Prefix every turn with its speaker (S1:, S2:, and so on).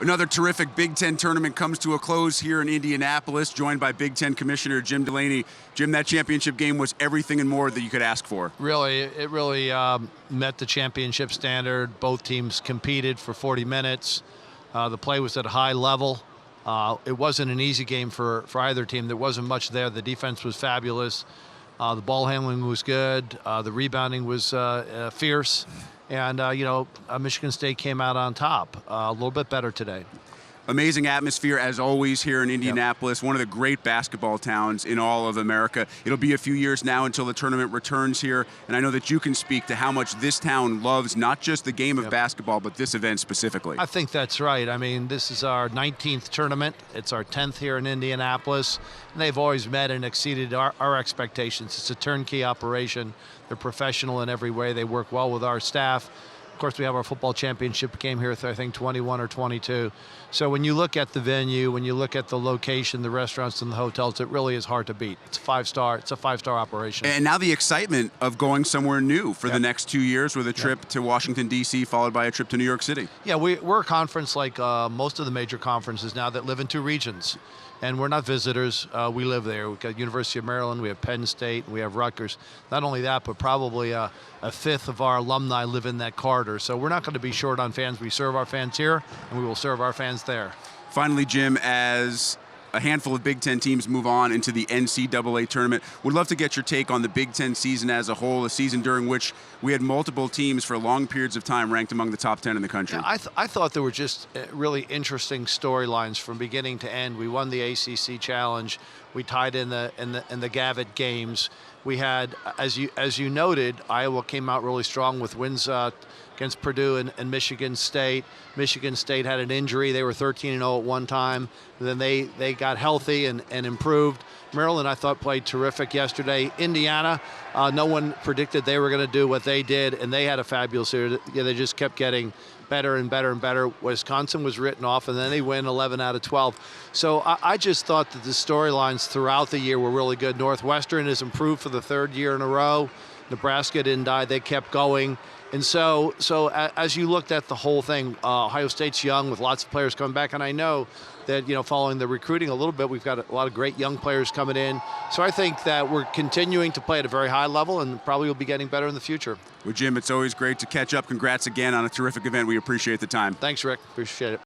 S1: Another terrific Big Ten tournament comes to a close here in Indianapolis, joined by Big Ten Commissioner Jim Delany. Jim, that championship game was everything and more that you could ask for.
S2: It really met the championship standard. Both teams competed for 40 minutes. The play was at a high level. It wasn't an easy game for either team. There wasn't much there. The defense was fabulous. The ball handling was good. The rebounding was fierce. And, Michigan State came out on top, a little bit better today.
S1: Amazing atmosphere, as always, here in Indianapolis, one of the great basketball towns in all of America. It'll be a few years now until the tournament returns here, and I know that you can speak to how much this town loves not just the game of basketball, but this event specifically.
S2: I think that's right. I mean, this is our 19th tournament. It's our 10th here in Indianapolis, and they've always met and exceeded our expectations. It's a turnkey operation. They're professional in every way. They work well with our staff. Of course, we have our football championship game here, I think 21 or 22. So when you look at the venue, when you look at the location, the restaurants and the hotels, it really is hard to beat. It's a five-star operation.
S1: And now the excitement of going somewhere new for the next 2 years with a trip to Washington, D.C., followed by a trip to New York City.
S2: Yeah, we're a conference like most of the major conferences now that live in two regions. And we're not visitors. We live there. We've got University of Maryland, we have Penn State, we have Rutgers. Not only that, but probably a fifth of our alumni live in that corridor. So we're not going to be short on fans. We serve our fans here, and we will serve our fans there.
S1: Finally, Jim, as a handful of Big Ten teams move on into the NCAA tournament, would love to get your take on the Big Ten season as a whole, a season during which we had multiple teams for long periods of time ranked among the top 10 in the country.
S2: Yeah, I thought there were just really interesting storylines from beginning to end. We won the ACC Challenge. We tied in the Gavitt games. We had, as you noted, Iowa came out really strong with wins against Purdue and Michigan State. Michigan State had an injury. They were 13-0 at one time. Then they got healthy and improved. Maryland, I thought, played terrific yesterday. Indiana, no one predicted they were going to do what they did, and they had a fabulous year. They just kept getting better and better and better. Wisconsin was written off, and then they win 11 out of 12. So I just thought that the storylines throughout the year were really good. Northwestern has improved for the third year in a row. Nebraska didn't die. They kept going. And so as you looked at the whole thing, Ohio State's young with lots of players coming back, and I know that, following the recruiting a little bit, we've got a lot of great young players coming in. So I think that we're continuing to play at a very high level and probably will be getting better in the future.
S1: Well, Jim, it's always great to catch up. Congrats again on a terrific event. We appreciate the time.
S2: Thanks, Rick. Appreciate it.